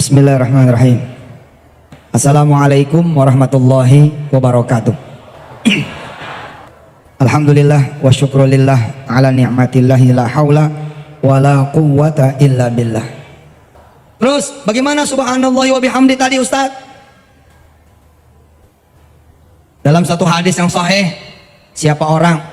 Bismillahirrahmanirrahim. Assalamualaikum warahmatullahi wabarakatuh. Alhamdulillah wa syukrulillah ala ni'matillahi la haula wa la quwwata illa billah. Terus bagaimana subhanallah wa bihamdi tadi Ustaz? Dalam satu hadis yang sahih, siapa orang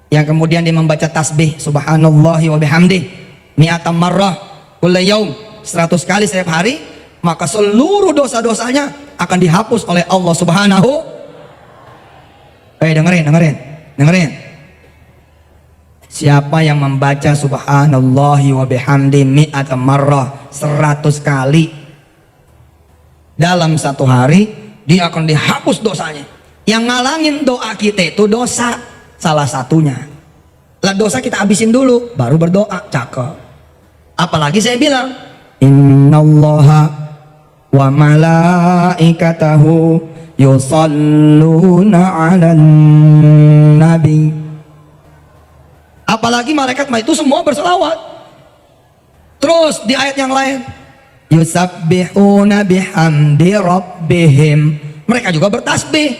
yang kemudian dia membaca tasbih subhanallah wa bihamdi mi'atam marrah kulla yaum 100 kali setiap hari, maka seluruh dosa-dosanya akan dihapus oleh Allah Subhanahu. Dengerin. Siapa yang membaca subhanallahi wa bihamdi mi'atam marrah 100 kali dalam satu hari, dia akan dihapus dosanya. Yang ngalangin doa kita itu dosa, salah satunya lah dosa kita habisin dulu baru berdoa, cakep. Apalagi saya bilang innallaha wa malaikatahu yusalluna 'alan nabi. Apalagi malaikat itu semua berselawat. Terus di ayat yang lain yusabbihuna bihamdi rabbihim, mereka juga bertasbih.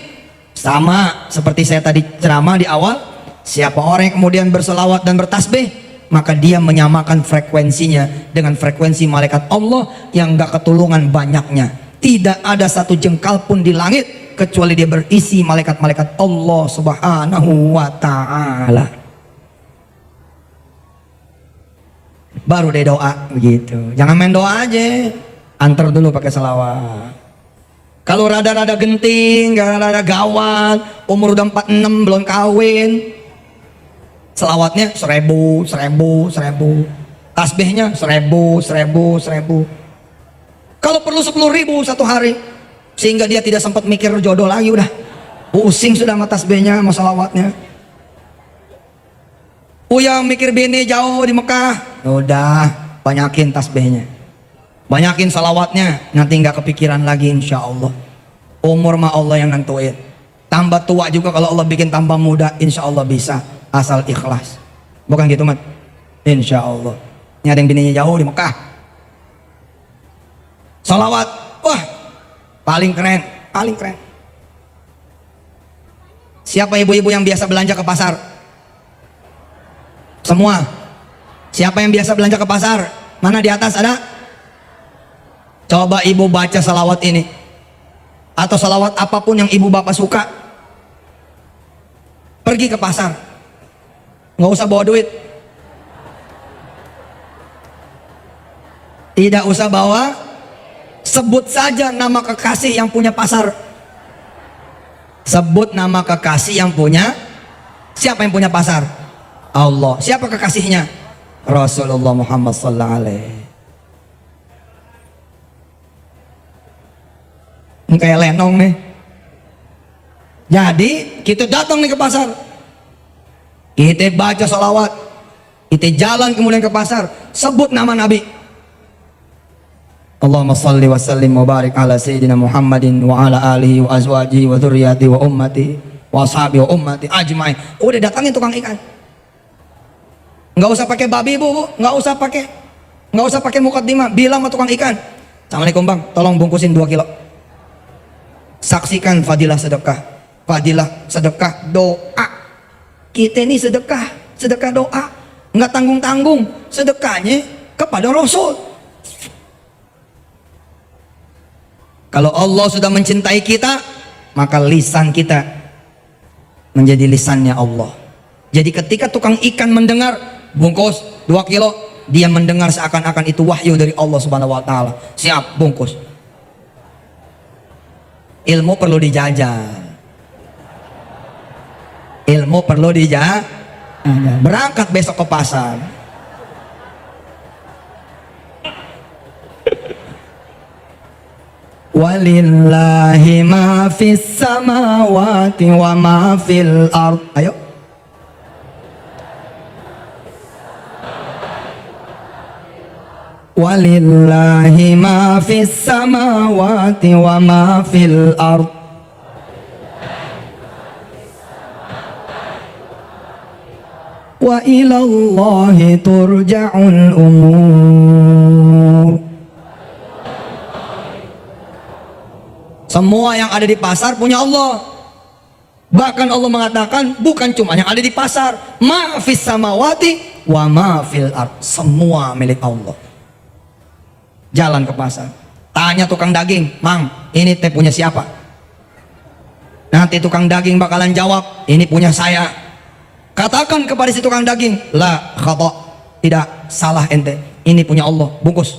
Sama seperti saya tadi ceramah di awal, siapa orang yang kemudian berselawat dan bertasbih, maka dia menyamakan frekuensinya dengan frekuensi malaikat Allah yang gak ketulungan banyaknya. Tidak ada satu jengkal pun di langit kecuali dia berisi malaikat-malaikat Allah Subhanahu wa ta'ala. Baru deh doa begitu. Jangan main doa aja, antar dulu pakai selawat. Kalau rada-rada genting, rada-rada gawat, umur udah 46 belum kawin, selawatnya 1000. Tasbihnya 1000. Kalau perlu 10.000 satu hari, sehingga dia tidak sempat mikir jodoh lagi, udah pusing sudah sama tasbihnya, sama selawatnya. Yang mikir bini jauh di Mekah, udah banyakin tasbihnya, banyakin salawatnya, nanti nggak kepikiran lagi insya Allah. Umur mah Allah yang nentuin. Tambah tua juga kalau Allah bikin tambah muda, insya Allah bisa, asal ikhlas. Bukan gitu mat? Insya Allah. Ini ada yang bininya jauh di Mekah, salawat, wah paling keren. Siapa ibu-ibu yang biasa belanja ke pasar? Semua. Siapa yang biasa belanja ke pasar? Mana di atas ada? Coba ibu baca salawat ini, atau salawat apapun yang ibu bapak suka. Pergi ke pasar, nggak usah bawa duit, tidak usah bawa, sebut saja nama kekasih yang punya pasar. Sebut nama kekasih yang punya. Siapa yang punya pasar? Allah. Siapa kekasihnya? Rasulullah Muhammad sallallahu alaihi. Kayak lenong nih. Jadi kita datang nih ke pasar, kita baca salawat, kita jalan kemudian ke pasar, sebut nama Nabi. Allahumma salli wa sallim wa barik ala sayyidina Muhammadin wa ala alihi wa azwajihi wa dzurriyyati wa ummati wa ashabi wa ummati ajmain. Udah datangin tukang ikan. Nggak usah pakai babi bu, nggak usah pakai mukaddimah, bilang sama tukang ikan, assalamualaikum bang, tolong bungkusin 2 kilo. Saksikan fadilah sedekah doa. Kita ini sedekah doa, nggak tanggung-tanggung, sedekahnya kepada Rasul. Kalau Allah sudah mencintai kita, maka lisan kita menjadi lisannya Allah. Jadi ketika tukang ikan mendengar bungkus 2 kilo, dia mendengar seakan-akan itu wahyu dari Allah Subhanahu wa ta'ala. Siap, bungkus. Ilmu perlu dijajal. Berangkat besok ke pasar. Walillahi ma fis samawati wa ma fil ard. Ayo. Walillahi ma fis samawati wa ma fil ard. Wa ilallahi turja'ul umur. Semua yang ada di pasar punya Allah. Bahkan Allah mengatakan bukan cuma yang ada di pasar, ma fis samawati wa ma fil ard, semua milik Allah. Jalan ke pasar, tanya tukang daging, "Mang, ini teh punya siapa?" Nanti tukang daging bakalan jawab, "Ini punya saya." Katakan kepada si tukang daging, "La khata," tidak, salah ente, ini punya Allah, bungkus.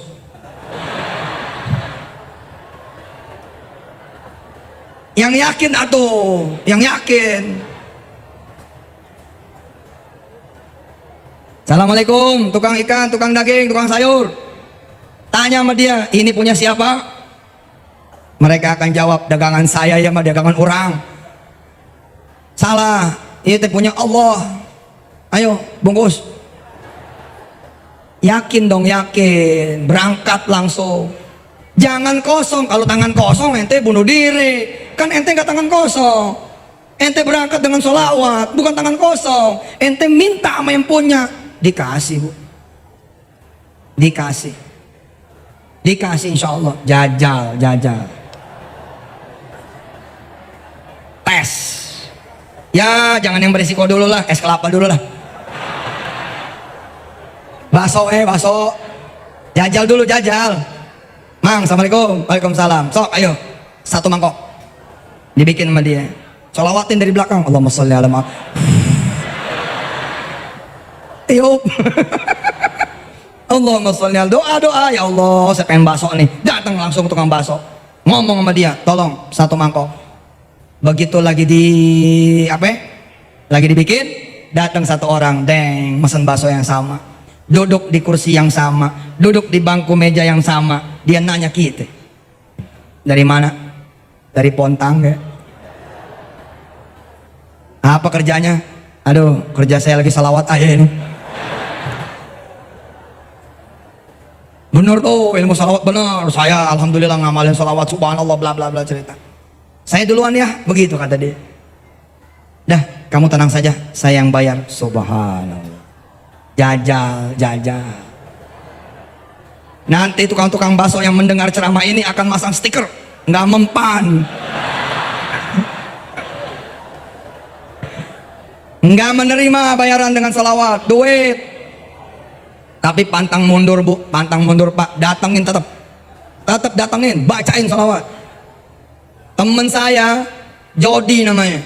Yang yakin atuh, yang yakin. Assalamualaikum, tukang ikan, tukang daging, tukang sayur. Tanya sama dia, "Ini punya siapa?" Mereka akan jawab, "Dagangan saya ya mah, dagangan orang." Salah, ini punya Allah. Ayo, bungkus. Yakin dong, yakin. Berangkat langsung. Jangan kosong. Kalau tangan kosong ente bunuh diri. Kan ente nggak tangan kosong. Ente berangkat dengan sholawat, bukan tangan kosong. Ente minta sama yang punya, dikasih bu. Dikasih. Dikasih insya Allah. Jajal, jajal. Tes. Ya jangan yang berisiko dulu lah, es kelapa dulu lah. Bakso bakso. Jajal dulu, jajal. Mang, assalamualaikum. Waalaikumsalam. Sok, ayo. Satu mangkok. Dibikin sama dia. Sholawatin dari belakang. Allahumma sholli ala Muhammad. Tiup. Allahumma sholli ala, doa. Ya Allah, saya pengen bakso nih. Datang langsung tukang bakso. Ngomong sama dia, "Tolong satu mangkok." Begitu lagi lagi dibikin, datang satu orang, deng, mesen bakso yang sama. Duduk di kursi yang sama, duduk di bangku meja yang sama. Dia nanya kita, "Dari mana?" "Dari Pontang ya." "Apa kerjanya?" "Aduh, kerja saya lagi salawat aja ini." "Bener tuh, ilmu salawat bener. Saya alhamdulillah ngamalin salawat, subhanallah bla bla bla," cerita. "Saya duluan ya," begitu kata dia. "Dah, kamu tenang saja, saya yang bayar." Subhanallah. Jajal, jajal. Nanti tukang-tukang bakso yang mendengar ceramah ini akan masang stiker, nggak mempan. Nggak menerima bayaran dengan salawat, duit. Tapi pantang mundur bu, pantang mundur pak, datengin tetap datengin, bacain salawat. Temen saya, Jody namanya,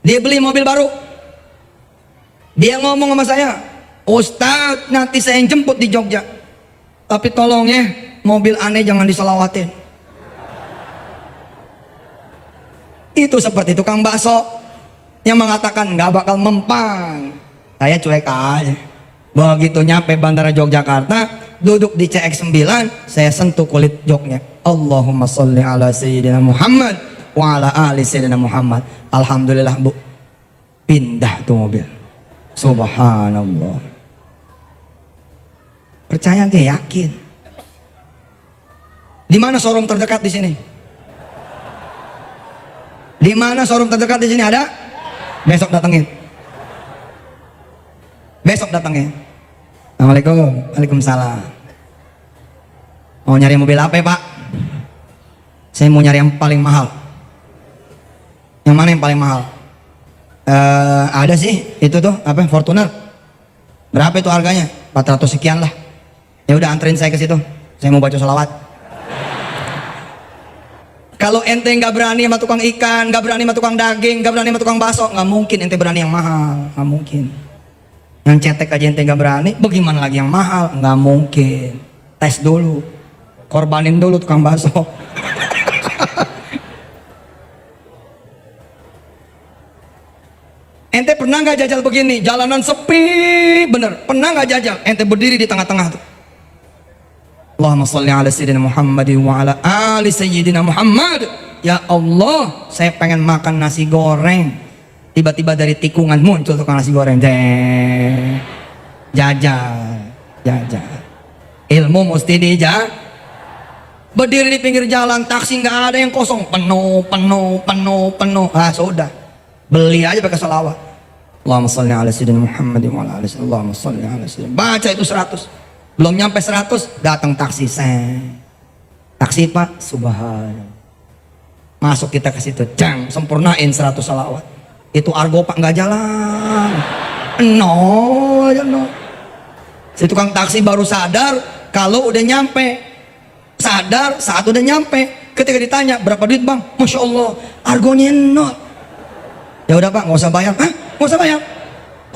dia beli mobil baru. Dia ngomong sama saya, "Ustadz, nanti saya yang jemput di Jogja, tapi tolong ya, mobil aneh jangan diselawatin." Itu seperti tukang bakso yang mengatakan nggak bakal mempan. Saya cuek aja. Begitu nyampe Bandara Yogyakarta, duduk di CX-9, saya sentuh kulit joknya. Allahumma sholli ala sayyidina Muhammad wa ala ali sayyidina Muhammad. Alhamdulillah bu, pindah tuh mobil. Subhanallah. Percaya nggak? Yakin. Di mana showroom terdekat di sini? Di mana showroom terdekat di sini ada? Besok datengin. Besok datengin. Assalamualaikum. Waalaikumsalam. Mau nyari mobil apa ya pak? Saya mau nyari yang paling mahal. Yang mana yang paling mahal? Ada sih itu tuh apa, Fortuner. Berapa itu harganya? 400 sekian lah. Ya udah, anterin saya ke situ. Saya mau baca sholawat. Kalau ente nggak berani sama tukang ikan, nggak berani sama tukang daging, nggak berani sama tukang bakso, nggak mungkin ente berani yang mahal, nggak mungkin. Yang cetek aja ente nggak berani, bagaimana lagi yang mahal? Nggak mungkin. Tes dulu, korbanin dulu tukang bakso. Ente pernah nggak jajal begini, jalanan sepi bener, pernah nggak jajal? Ente berdiri di tengah-tengah tuh. Allahumma sholli ala sayyidina Muhammad wa ala ali sayyidina Muhammad. Ya Allah, saya pengen makan nasi goreng. Tiba-tiba dari tikungan muncul tukang nasi goreng. Jajal, jajal. Ilmu mesti dijajal. Berdiri di pinggir jalan, taksi nggak ada yang kosong, penuh. Ah sudah, beli aja pakai sholawat. Allahumma sholli ala sayyidina Muhammad wa ala ali sayyidina. Allahumma sholli ala sayyidina. Baca itu 100. Belum nyampe 100, datang taksi. Taksi pak, subhanallah. Masuk kita ke situ, jang, sempurnain 100 salawat. Itu argo pak nggak jalan, nol aja nol. Si tukang taksi baru sadar kalau udah nyampe, sadar saat udah nyampe. Ketika ditanya berapa duit bang, masya Allah, argonya nol. Ya udah pak, nggak usah bayar. Hah? Nggak usah bayar.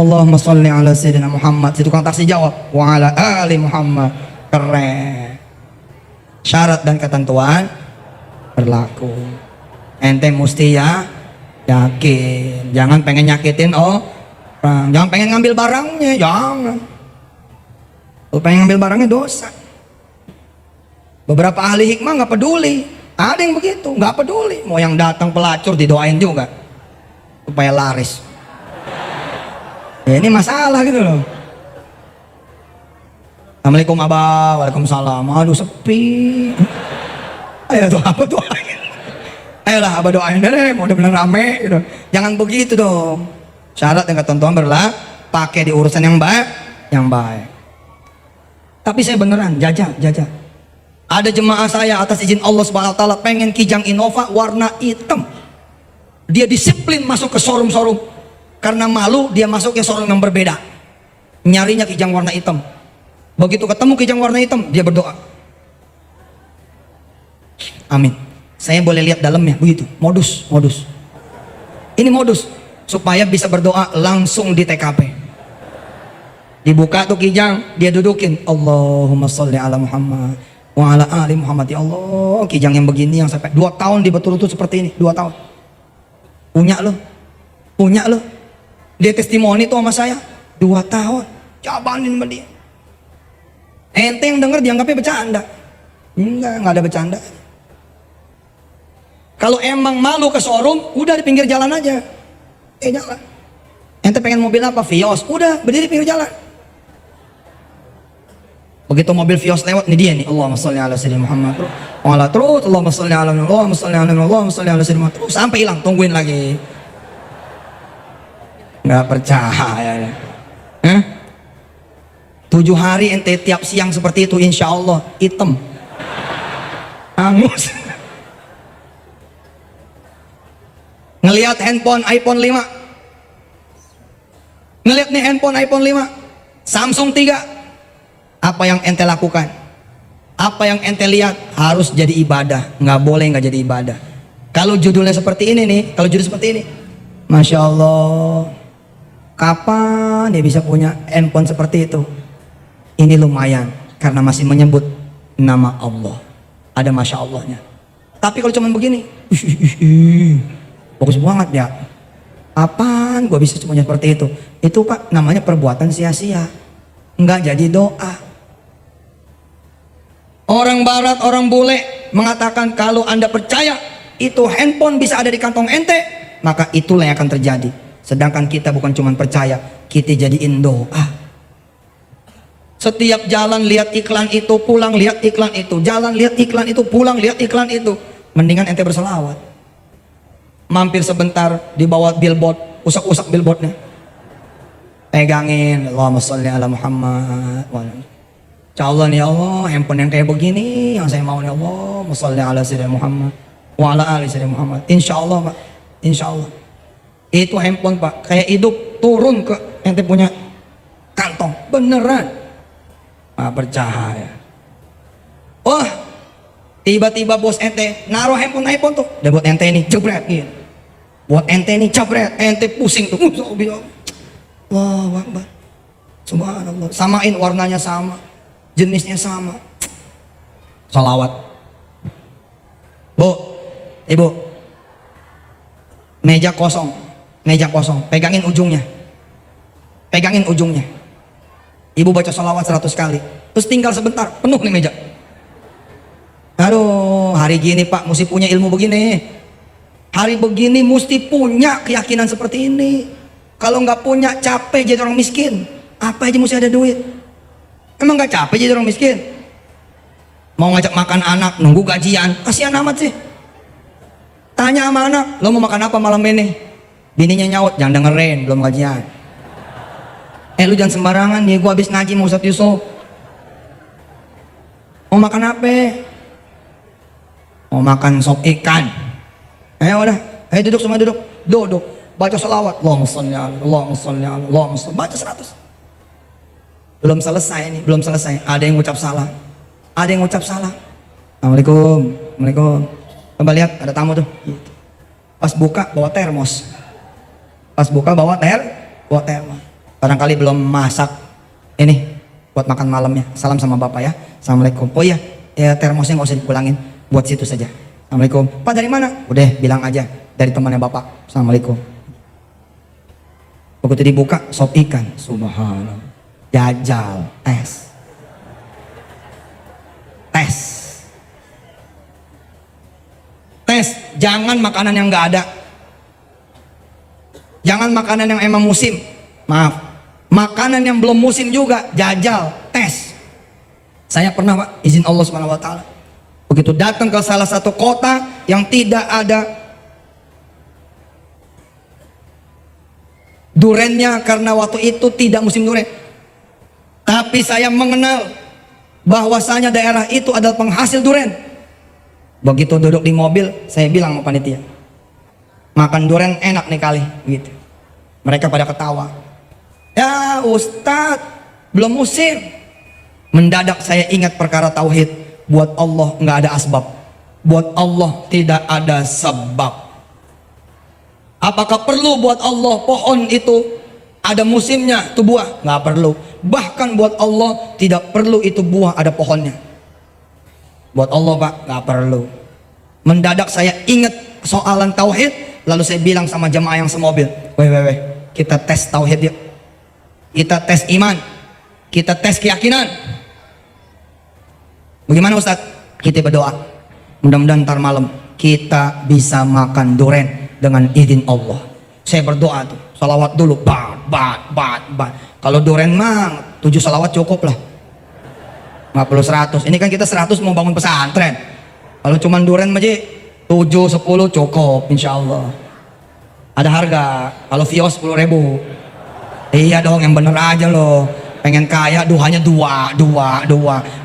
Allahumma sholli ala sayyidina Muhammad. Si tukang taksi jawab, wa ala ali Muhammad. Keren. Syarat dan ketentuan berlaku. Ente mesti ya yakin, jangan pengen nyakitin orang, jangan pengen ngambil barangnya, jangan. Lu pengen ngambil barangnya dosa. Beberapa ahli hikmah nggak peduli, ada yang begitu, nggak peduli. Mau yang datang pelacur didoain juga supaya laris. Ya ini masalah gitu loh. Assalamualaikum abah, waalaikumsalam. Aduh sepi. Ayo tuh apa tuh? Ayolah abah doain deh, mau udah rame gitu. Jangan begitu dong. Syarat dan ketentuan berlaku, pakai di urusan yang baik. Tapi saya beneran jajah. Ada jemaah saya atas izin Allah Subhanahu wa taala pengen Kijang Innova warna hitam. Dia disiplin masuk ke showroom. Karena malu dia masuk ke showroom yang berbeda. Nyarinya Kijang warna hitam. Begitu ketemu Kijang warna hitam, dia berdoa. Amin. Saya boleh lihat dalamnya, begitu. Modus. Ini modus supaya bisa berdoa langsung di TKP. Dibuka tuh Kijang, dia dudukin. Allahumma sholli ala Muhammad wa ala ali Muhammad. Ya Allah, Kijang yang begini yang sampai 2 tahun di betul-betul seperti ini, 2 tahun. Punya lo. Dia testimoni tuh sama saya, 2 tahun. Jabanin sama dia. Ente yang denger dianggapnya bercanda. Enggak ada bercanda. Kalau emang malu ke showroom, udah di pinggir jalan aja. Jalan. Ente pengen mobil apa? Vios. Udah, berdiri di pinggir jalan. Begitu mobil Vios lewat, nih dia nih. Allahumma sholli ala sayyidina Muhammad. Terus Allahumma sholli ala Muhammad. Terus sampai hilang, tungguin lagi. Nggak percaya. 7 hari ente tiap siang seperti itu, insya Allah hitam. Angus. Ngelihat handphone iPhone 5. Ngelihat nih handphone iPhone 5. Samsung 3. Apa yang ente lakukan? Apa yang ente lihat harus jadi ibadah. Nggak boleh nggak jadi ibadah. Kalau judulnya seperti ini nih, Masya Allah. Kapan dia bisa punya handphone seperti itu? Ini lumayan karena masih menyebut nama Allah. Ada Masya Allahnya. Tapi kalau cuma begini, bagus banget ya. Apaan gua bisa semuanya seperti itu? Itu pak namanya perbuatan sia-sia. Nggak jadi doa. Orang barat, orang bule mengatakan kalau anda percaya itu handphone bisa ada di kantong ente, maka itulah yang akan terjadi. Sedangkan kita bukan cuma percaya, kita jadiin doa. Setiap jalan lihat iklan itu, pulang lihat iklan itu, jalan lihat iklan itu, pulang lihat iklan itu. Mendingan ente berselawat. Mampir sebentar di bawah billboard, usak-usak billboardnya. Pegangin, Allahumma sholli ala Muhammad. Insya Allah nih Allah, handphone yang kayak begini, yang saya mau nih Allah, sholli ala sayyidina Muhammad, wa ala ali sayyidina Muhammad. Insya Allah pak, insya Allah. Itu handphone pak, kayak hidup turun ke ente punya kantong, beneran. Percaya. Wah, tiba-tiba bos ente naruh handphone tuh, udah buat ente ini jebret gitu. Buat ente ini jebret, ente pusing tuh. Wah, Akbar. Subhanallah. Samain warnanya sama, jenisnya sama. Salawat. Bu, ibu. Meja kosong, pegangin ujungnya. Ibu baca salawat 100 kali. Terus tinggal sebentar, penuh nih meja. Aduh, hari gini pak, mesti punya ilmu begini. Hari begini mesti punya keyakinan seperti ini. Kalau nggak punya, capek jadi orang miskin. Apa aja mesti ada duit. Emang nggak capek jadi orang miskin? Mau ngajak makan anak, nunggu gajian, kasihan amat sih. Tanya sama anak, lo mau makan apa malam ini? Bininya nyaut, jangan dengerin, belum gajian. Lu jangan sembarangan nih, gua habis ngaji sama Ustadz Yusuf. Mau makan apa? Mau makan sop ikan. Udah, ayo duduk semua, duduk, baca selawat, Allahumma sholli ala, Allahumma sholli ala, Allahumma sholli, baca 100. Belum selesai nih, belum selesai. Ada yang ngucap salah. Assalamualaikum. Coba lihat, ada tamu tuh. Pas buka bawa termos. Barangkali belum masak ini buat makan malamnya. Salam sama bapak ya. Assalamualaikum. Oh iya, ya termosnya nggak usah dipulangin, buat situ saja. Assalamualaikum. Pak dari mana? Udah bilang aja dari temannya bapak. Assalamualaikum. Begitu dibuka sop ikan. Subhanallah. Jajal, tes. Jangan makanan yang nggak ada. Jangan makanan yang emang musim. Maaf, makanan yang belum musim juga jajal, tes. Saya pernah Pak, izin Allah Subhanahu Wa Taala, begitu datang ke salah satu kota yang tidak ada durennya karena waktu itu tidak musim duren. Tapi saya mengenal bahwasanya daerah itu adalah penghasil duren. Begitu duduk di mobil, saya bilang sama panitia, makan duren enak nih kali, gitu. Mereka pada ketawa. Ya Ustadz, belum musim. Mendadak saya ingat perkara tauhid. Buat Allah nggak ada asbab. Buat Allah tidak ada sebab. Apakah perlu buat Allah pohon itu ada musimnya itu buah? Nggak perlu. Bahkan buat Allah tidak perlu itu buah ada pohonnya. Buat Allah Pak nggak perlu. Mendadak saya ingat soalan tauhid, lalu saya bilang sama jemaah yang semobil, weh, kita tes tauhid yuk, kita tes iman, kita tes keyakinan. Bagaimana Ustadz? Kita berdoa, mudah-mudahan ntar malam kita bisa makan duren dengan izin Allah. Saya berdoa tuh, salawat dulu, bat. Kalau duren mah 7 salawat cukup lah. Nggak perlu 100. Ini kan kita 100 mau bangun pesantren. Kalau cuman duren aja 7, 10 cukup insya Allah. Ada harga. Kalau vios 10.000. Iya dong, yang bener aja loh. Pengen kaya duhanya 2.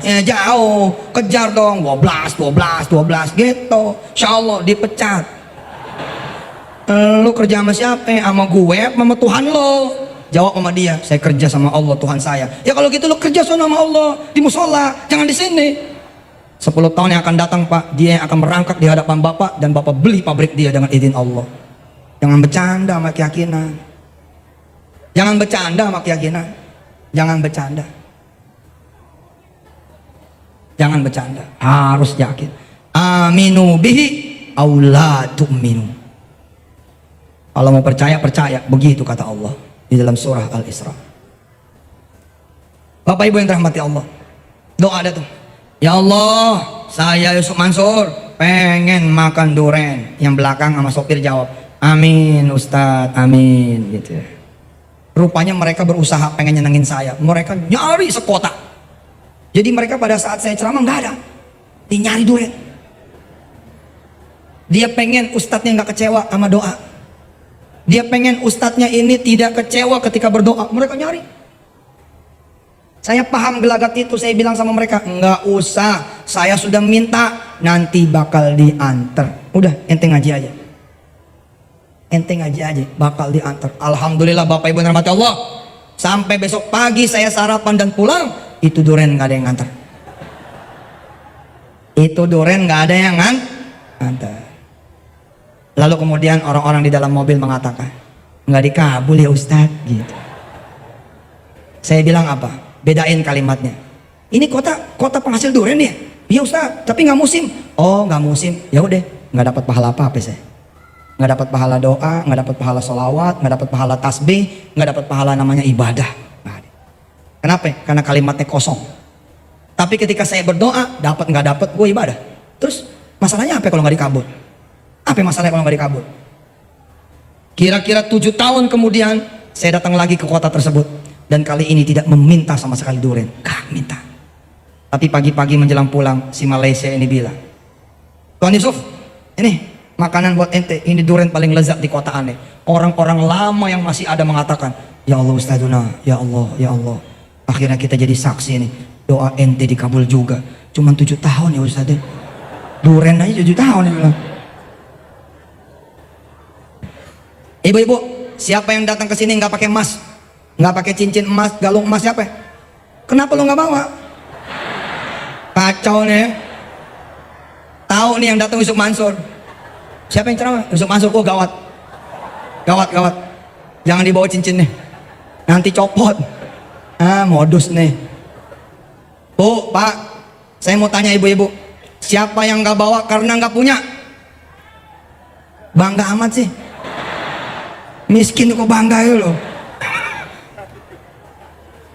Ya jauh, kejar dong 12 gitu. Insya Allah dipecat. Lu kerja sama siapa? Sama gue, sama Tuhan lo. Jawab sama dia, saya kerja sama Allah Tuhan saya. Ya kalau gitu lo kerja sama Allah di musola, jangan di sini. 10 tahun yang akan datang Pak, dia yang akan merangkak di hadapan Bapak dan Bapak beli pabrik dia dengan izin Allah. Jangan bercanda sama keyakinan. Jangan bercanda. Harus yakin. Aminu bihi aw la tu'minu. Kalau mau percaya, begitu kata Allah di dalam surah Al-Isra. Bapak Ibu yang dirahmati Allah, doa ada tuh. Ya Allah, saya Yusuf Mansur pengen makan duren. Yang belakang sama sopir jawab, amin Ustadz, amin gitu. Rupanya mereka berusaha pengen nyenengin saya. Mereka nyari sekota. Jadi mereka pada saat saya ceramah nggak ada. Dia nyari duren. Dia pengen ustadznya nggak kecewa sama doa. Dia pengen ustadznya ini tidak kecewa ketika berdoa. Mereka nyari. Saya paham gelagat itu. Saya bilang sama mereka, nggak usah, saya sudah minta, nanti bakal diantar. Udah, ente ngaji aja, bakal diantar. Alhamdulillah Bapak Ibu yang dirahmati Allah. Sampai besok pagi saya sarapan dan pulang, itu duren nggak ada yang ngantar. Ngantar. Lalu kemudian orang-orang di dalam mobil mengatakan, nggak dikabul ya Ustadz gitu. Saya bilang apa? Bedain kalimatnya. Ini kota penghasil duren ya? Iya Ustadz, tapi nggak musim. Oh nggak musim, ya udah, nggak dapat pahala apa saya. Nggak dapat pahala doa, nggak dapat pahala sholawat, nggak dapat pahala tasbih, nggak dapat pahala namanya ibadah. Kenapa? Karena kalimatnya kosong. Tapi ketika saya berdoa, dapat nggak dapat, gue ibadah. Terus masalahnya apa kalau nggak dikabul? Apa masalahnya kalau nggak dikabul? Kira-kira 7 tahun kemudian saya datang lagi ke kota tersebut dan kali ini tidak meminta sama sekali duren, gak minta. Tapi pagi-pagi menjelang pulang si Malaysia ini bilang, Tuan Yusuf, ini makanan buat ente, ini duren paling lezat di kota aneh. Orang-orang lama yang masih ada mengatakan, ya Allah Ustadzuna, ya Allah. Akhirnya kita jadi saksi nih, doa ente dikabul juga. Cuman 7 tahun ya Ustadz. Duren aja 7 tahun ya bilang. Ibu-ibu, siapa yang datang ke sini nggak pakai emas, nggak pakai cincin emas, galung emas, siapa? Kenapa lu nggak bawa? Kacau nih. Tahu nih yang datang Yusuf Mansur. Siapa yang ceramah? Yusuf Mansur. Oh gawat, gawat, gawat. Jangan dibawa cincin nih, nanti copot. Modus nih. Bu, Pak, saya mau tanya ibu-ibu, siapa yang nggak bawa karena nggak punya? Bangga amat sih. Miskin kok bangga ya loh.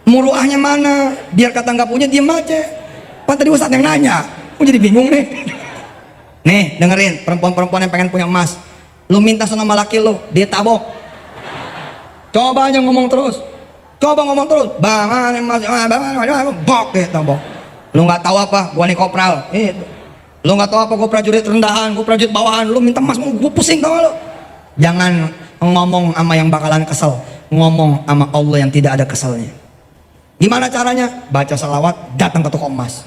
Muruahnya mana? Biar kata nggak punya diem aja. Pak tadi Ustadz yang nanya, aku jadi bingung nih. Nih dengerin, perempuan-perempuan yang pengen punya emas, lu minta sama laki lu, dia tabok. Coba aja ngomong terus, coba ngomong terus. Bang, emas, bok deh tabok. Lu nggak tahu apa? Gua nih kopral. Lu nggak tahu apa? Gua prajurit rendahan, gua prajurit bawahan. Lu minta emas, gua pusing tau lu. Jangan ngomong sama yang bakalan kesel, ngomong sama Allah yang tidak ada keselnya. Gimana caranya? Baca salawat, datang ke toko emas.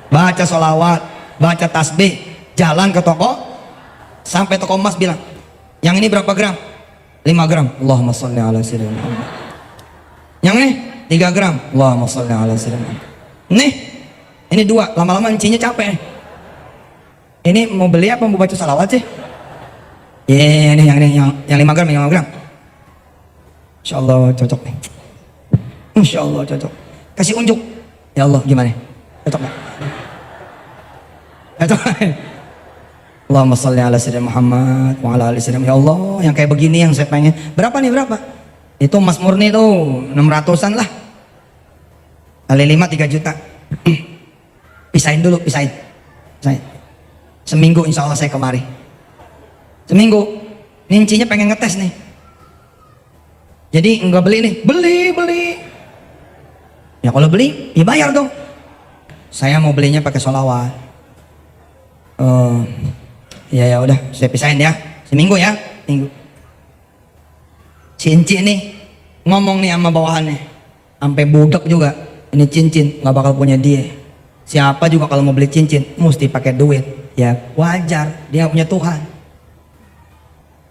Baca salawat, baca tasbih, jalan ke toko, sampai toko emas bilang, yang ini berapa gram? 5 gram. Allahumma sholli ala sayyidina Muhammad. Yang ini 3 gram. Allahumma sholli ala sayyidina Muhammad. Nih, ini 2. Lama-lama encinya capek. Ini mau beli apa mau baca salawat sih? Ini yang 5 gram, yang 5 gram. Insya Allah cocok nih. Insya Allah cocok. Kasih unjuk. Ya Allah gimana? Cocok nggak? Cocok. Allahumma sholli ala sayyidina Muhammad wa ala ali sayyidina. Ya Allah, yang kayak begini yang saya pengen. Berapa nih berapa? Itu Mas Murni tuh 600-an lah. Kali 5 3 juta. Pisahin dulu, pisahin. Seminggu insya Allah saya kemari. Seminggu. Nincinya pengen ngetes nih. Jadi enggak beli nih, beli. Ya kalau beli, ya bayar dong. Saya mau belinya pakai sholawat. Ya udah, saya pisahin ya. Seminggu ya, minggu. Cincin nih, ngomong nih sama bawahannya, sampai budak juga. Ini cincin nggak bakal punya dia. Siapa juga kalau mau beli cincin, mesti pakai duit. Ya wajar, dia punya Tuhan.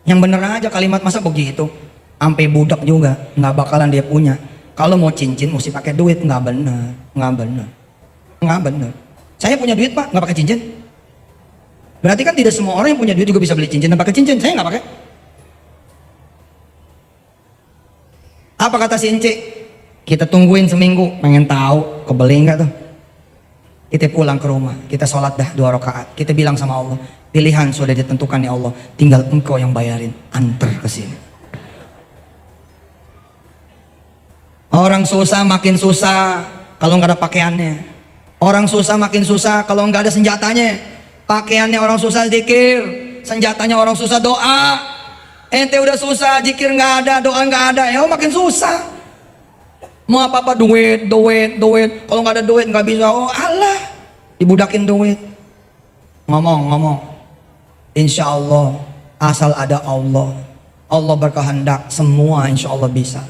Yang bener aja kalimat masa begitu. Sampai budak juga nggak bakalan dia punya. Kalau mau cincin mesti pakai duit, nggak bener. Saya punya duit Pak, nggak pakai cincin. Berarti kan tidak semua orang yang punya duit juga bisa beli cincin dan pakai cincin. Saya nggak pakai. Apa kata si Ence? Kita tungguin seminggu, pengen tahu kebeli nggak tuh. Kita pulang ke rumah, kita sholat dah 2 rakaat. Kita bilang sama Allah, pilihan sudah ditentukan ya Allah, tinggal engkau yang bayarin, antar ke sini. Orang susah makin susah kalau nggak ada pakaiannya. Orang susah makin susah kalau nggak ada senjatanya. Pakaiannya orang susah zikir, senjatanya orang susah doa. Ente udah susah, zikir nggak ada, doa nggak ada, ya makin susah. Mau apa-apa duit. Kalau nggak ada duit nggak bisa. Oh Allah, dibudakin duit. Ngomong. Insya Allah, asal ada Allah, Allah berkehendak, semua insya Allah bisa.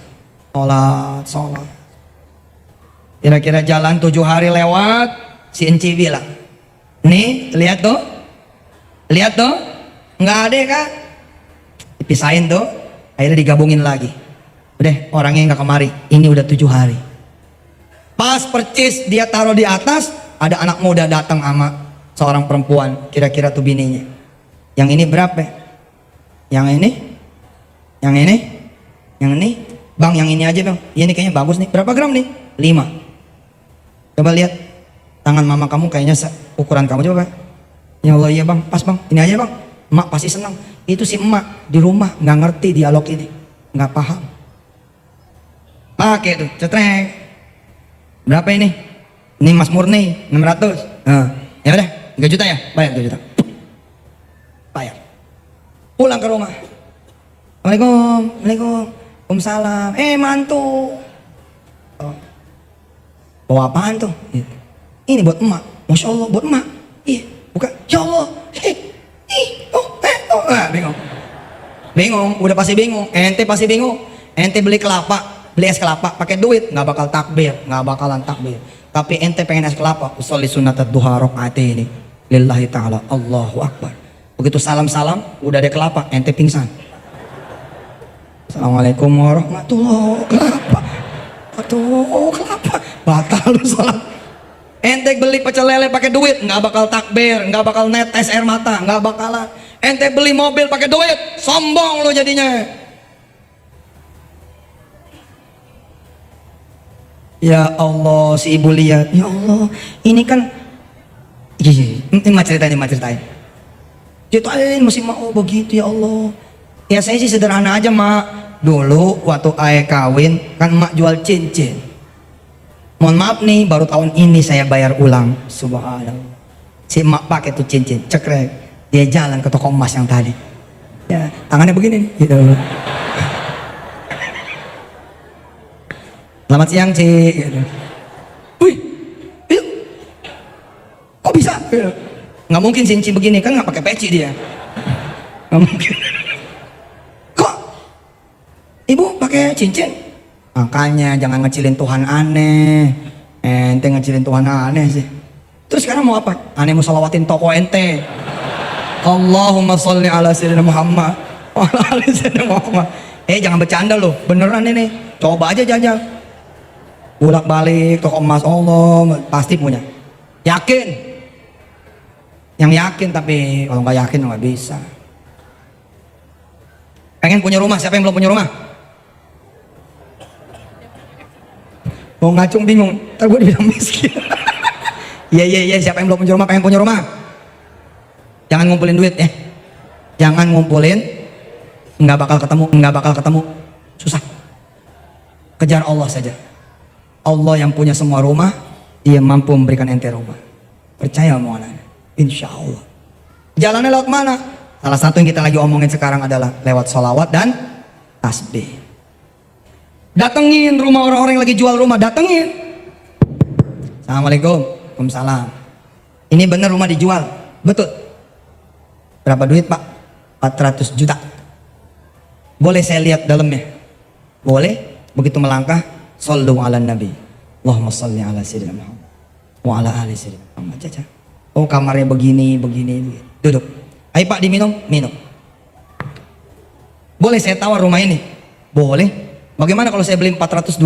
Sholat. Kira-kira jalan 7 hari lewat, si Enci bilang, nih lihat tuh, nggak ada kan? Dipisahin tuh, akhirnya digabungin lagi. Udah orangnya nggak kemari, ini udah 7 hari. Pas percis dia taruh di atas, ada anak muda datang sama seorang perempuan, kira-kira tuh bininya. Yang ini berapa? Yang ini? Bang yang ini aja bang, ini kayaknya bagus nih. Berapa gram nih? 5. Coba lihat tangan mama kamu kayaknya ukuran kamu, coba. Ya Allah iya bang, pas bang, ini aja bang. Emak pasti senang. Itu si emak di rumah nggak ngerti dialog ini, nggak paham. Pakai tuh, cetrek. Berapa ini? Ini Mas Murni 600. Ya udah 3 juta ya, bayar 2 juta. Bayar. Pulang ke rumah. Waalaikumsalam. Mantu. Bawa apaan tuh? Ini buat emak. Masya Allah buat emak. Iya, bukan. Ya Allah. Bingung. Udah pasti bingung. Ente pasti bingung. Ente beli es kelapa pakai duit, nggak bakal takbir, nggak bakalan takbir. Tapi ente pengen es kelapa, usolli sunat duha rakaat ini. Lillahi ta'ala, Allahu Akbar. Begitu salam-salam, udah ada kelapa, ente pingsan. Assalamualaikum warahmatullahi wabarakatuh. Aduh, kelapa. Batal lu salat. Ente beli pecel lele pakai duit, nggak bakal takbir, nggak bakal netes air mata, nggak bakalan. Ente beli mobil pakai duit, sombong lo jadinya. Ya Allah, si ibu lihat, ya Allah, ini kan, ini mah ceritain, ceritain masih mau begitu ya Allah. Ya saya sih sederhana aja mak. Dulu waktu ayah kawin kan mak jual cincin. Mohon maaf nih, baru tahun ini saya bayar ulang. Subhanallah. Si mak pakai tuh cincin, cekrek. Dia jalan ke toko emas yang tadi. Ya, tangannya begini nih, gitu. Selamat siang, Cik. Gitu. Wih, yuk. Kok bisa? Gitu. Nggak mungkin cincin begini, kan nggak pakai peci dia. Nggak mungkin. Kok ibu pakai cincin? Makanya jangan ngecilin Tuhan aneh. Ente ngecilin Tuhan aneh sih. Terus sekarang mau apa? Aneh mau salawatin toko ente. Allahumma sholli ala sayyidina Muhammad. Wa ala sayyidina Muhammad. Jangan bercanda loh, beneran ini. Coba aja jajal. Bolak balik toko emas, Allah pasti punya. Yakin? Yang yakin, tapi kalau nggak yakin nggak bisa. Pengen punya rumah? Siapa yang belum punya rumah? Mau ngacung bingung, ntar gue dibilang miskin. Iya, siapa yang belum punya rumah, pengen punya rumah? Jangan ngumpulin duit ya. Jangan ngumpulin, nggak bakal ketemu, susah. Kejar Allah saja. Allah yang punya semua rumah, dia mampu memberikan ente rumah. Percaya omongan, insya Allah. Jalannya lewat mana? Salah satu yang kita lagi omongin sekarang adalah lewat sholawat dan tasbih. Datengin rumah orang-orang yang lagi jual rumah, datengin. Assalamualaikum. Waalaikumsalam. Ini bener rumah dijual? Betul. Berapa duit Pak? 400 juta. Boleh saya lihat dalamnya? Boleh. Begitu melangkah, sallu ala nabi. Allahumma salli ala sayyidina Muhammad wa ala ali sayyidina Muhammad. Caca. Oh kamarnya begini. Duduk. Ayo Pak diminum, minum. Boleh saya tawar rumah ini? Boleh. Bagaimana kalau saya beli 425?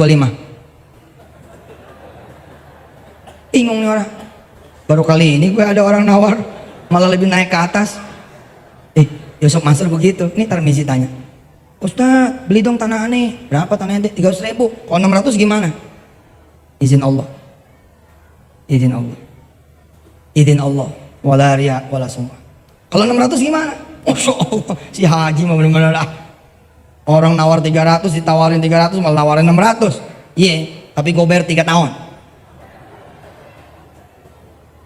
Bingung nih orang. Baru kali ini gue ada orang nawar, malah lebih naik ke atas. Yusuf Mansur begitu. Ini tarmisi tanya, Ustaz beli dong tanah aneh. Berapa tanah ente? 300.000. Kalau 600 gimana? Izin Allah. Izin Allah. Wala riya wala sum'ah. Kalau 600 gimana? Masya Allah, si Haji mah bener-bener lah. Orang nawar 300, ditawarin 300, malah nawarin 600. Iya, tapi gue bayar 3 tahun.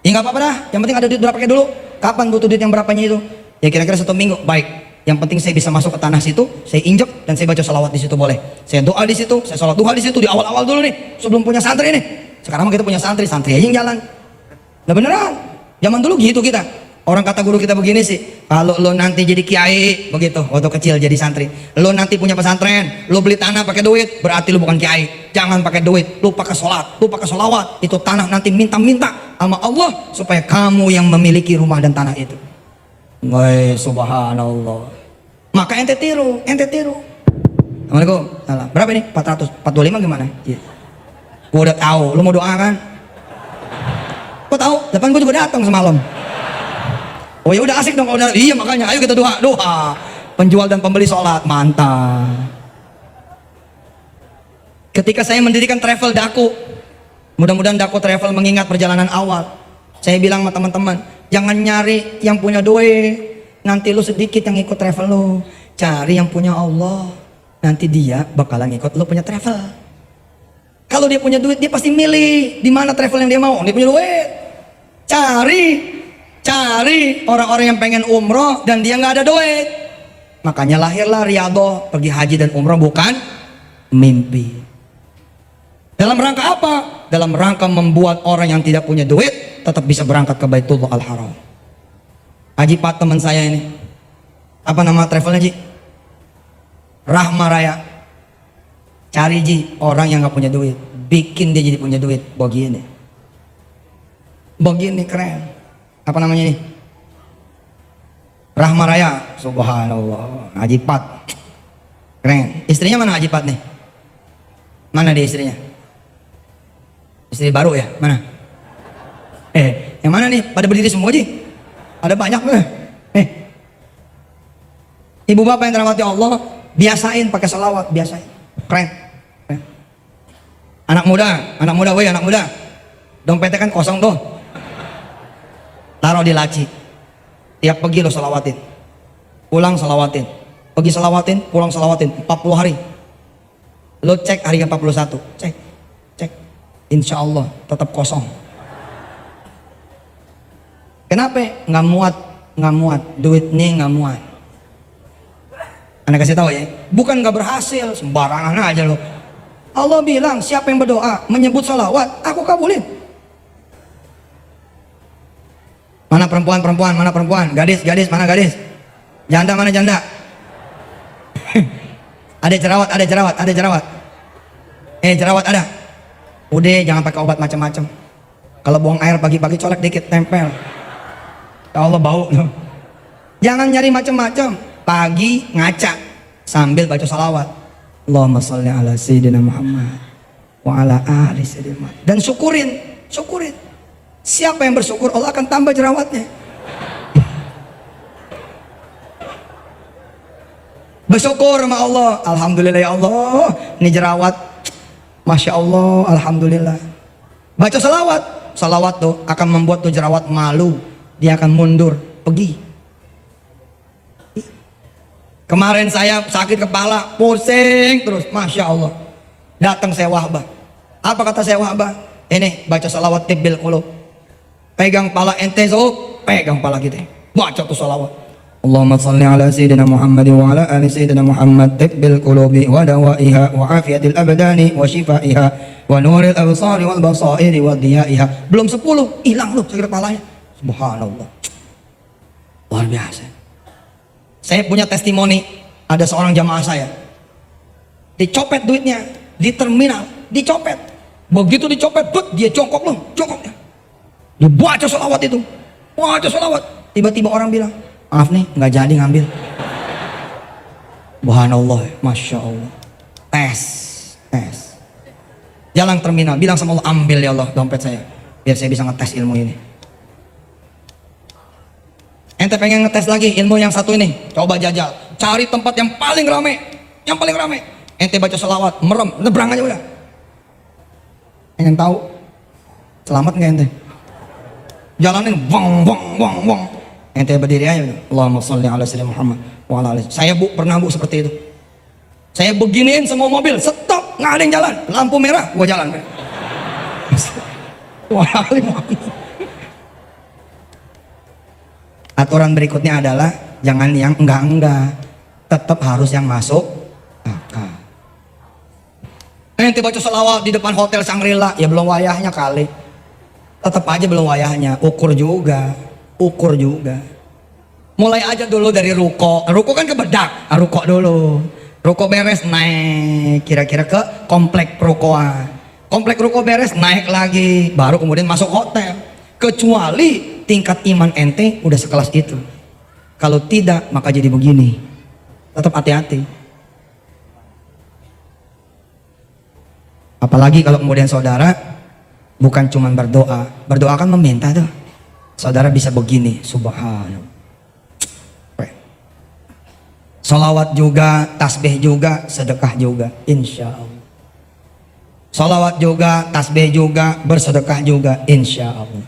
Ya nggak apa-apa dah, yang penting ada duit berapa kayak dulu. Kapan butuh duit yang berapanya itu? Ya kira-kira 1 minggu, baik. Yang penting saya bisa masuk ke tanah situ, saya injek dan saya baca salawat di situ boleh. Saya doa di situ, saya sholat duha di situ di awal-awal dulu nih, sebelum punya santri nih. Sekarang kita punya santri aja yang jalan. Nah beneran, zaman dulu gitu kita. Orang kata guru kita begini sih, kalau lo nanti jadi kiai begitu, waktu kecil jadi santri, lo nanti punya pesantren, lo beli tanah pakai duit, berarti lo bukan kiai. Jangan pakai duit, lo pakai sholat, lo pakai sholawat. Itu tanah nanti minta-minta sama Allah supaya kamu yang memiliki rumah dan tanah itu. Woi, subhanallah. Maka ente tiru. Assalamualaikum. Salah. Berapa ini? 400. 425 gimana? Iya. Gua udah tahu, lo mau doa kan? Kok tahu? Depan gua juga datang semalam. Oh ya udah asik dong kalau udah. Iya makanya ayo kita doa. Penjual dan pembeli sholat, mantap. Ketika saya mendirikan travel Daku, mudah-mudahan Daku Travel mengingat perjalanan awal. Saya bilang sama teman-teman, jangan nyari yang punya duit, nanti lu sedikit yang ikut travel lu. Cari yang punya Allah, nanti dia bakalan ikut lu punya travel. Kalau dia punya duit, dia pasti milih di mana travel yang dia mau. Dia punya duit. Cari orang-orang yang pengen umroh dan dia nggak ada duit. Makanya lahirlah Riyadhah, pergi haji dan umroh bukan mimpi. Dalam rangka apa? Dalam rangka membuat orang yang tidak punya duit tetap bisa berangkat ke Baitullah Al-Haram. Haji Pak teman saya ini, apa nama travelnya Ji? Rahma Raya. Cari Ji orang yang nggak punya duit, bikin dia jadi punya duit. Begini keren. Apa namanya ini? Rahma Raya, subhanallah, Haji Pat. Keren. Istrinya mana Haji Pat nih? Mana dia istrinya? Istri baru ya? Mana? Yang mana nih? Pada berdiri semua Ji? Ada banyak nih. Ibu bapak yang dirahmati Allah, biasain pakai salawat, biasain. Keren. Anak muda, woi anak muda. Dompetnya kan kosong tuh. Taruh di laci. Tiap pergi lo salawatin. Pulang salawatin. Pergi salawatin, pulang salawatin. 40 hari. Lo cek hari ke-41. Cek. Insya Allah tetap kosong. Kenapa? Nggak muat. Duitnya nggak muat. Anda kasih tahu ya. Bukan nggak berhasil, sembarangan aja lo. Allah bilang siapa yang berdoa menyebut salawat, aku kabulin. Mana perempuan, mana perempuan, gadis, mana gadis, janda mana janda. Ada jerawat. Jerawat ada. Udah jangan pakai obat macam-macam. Kalau buang air pagi-pagi colek dikit tempel. Ya Allah bau. Jangan nyari macam-macam. Pagi ngaca sambil baca salawat. Allahumma sholli ala sayyidina Muhammad wa ala ali sayyidina Muhammad. Dan syukurin. Siapa yang bersyukur Allah akan tambah jerawatnya. Bersyukur sama Allah. Alhamdulillah ya Allah, ini jerawat, masya Allah, alhamdulillah. Baca salawat tuh akan membuat tuh jerawat malu, dia akan mundur, pergi. Kemarin saya sakit kepala, pusing terus, masya Allah. Datang saya wahbah. Apa kata saya wahbah? Ini baca salawat tibbil qulub. Pegang pala ente pegang pala kita. Baca tuh salawat. Allahumma salli ala sayyidina Muhammad wa ala ali sayyidina Muhammad tibbil qulubi wa dawaiha wa afiyatil abdani wa shifaiha wa nuril absari wal basairi wa diyaiha. Belum 10 hilang loh sakit kepalanya. Subhanallah. Luar biasa. Saya punya testimoni, ada seorang jamaah saya dicopet duitnya di terminal, dicopet. Begitu dicopet, dia jongkok loh, jongkoknya. Dia baca salawat itu, tiba-tiba orang bilang, maaf nih, nggak jadi ngambil. Subhanallah, masya Allah. Tes. Jalan terminal, bilang sama Allah, ambil ya Allah dompet saya, biar saya bisa ngetes ilmu ini. Ente pengen ngetes lagi ilmu yang satu ini, coba jajal, cari tempat yang paling rame. Ente baca selawat, merem, nebrang aja udah. Pengen tahu selamat nggak ente? Jalanin, wong. Ente berdiri aja, Allahumma sholli ala sayyidina Muhammad wa ala alihi. Saya pernah seperti itu. Saya beginiin semua mobil, stop, nggak ada yang jalan, lampu merah, gua jalan. Aturan berikutnya adalah jangan yang enggak, tetap harus yang masuk akal. Nanti baca selawat di depan hotel Shangri-La, ya belum wayahnya kali. Tetap aja belum wayahnya, ukur juga. Mulai aja dulu dari ruko kan ke bedak, ruko dulu. Ruko beres naik, kira-kira ke komplek rukoan. Komplek ruko beres naik lagi, baru kemudian masuk hotel. Kecuali tingkat iman ente udah sekelas itu. Kalau tidak maka jadi begini. Tetap hati-hati. Apalagi kalau kemudian saudara bukan cuma berdoa kan meminta tuh. Saudara bisa begini, subhanallah. Salawat juga, tasbih juga, sedekah juga, insya Allah. Salawat juga, tasbih juga, bersedekah juga, insya Allah.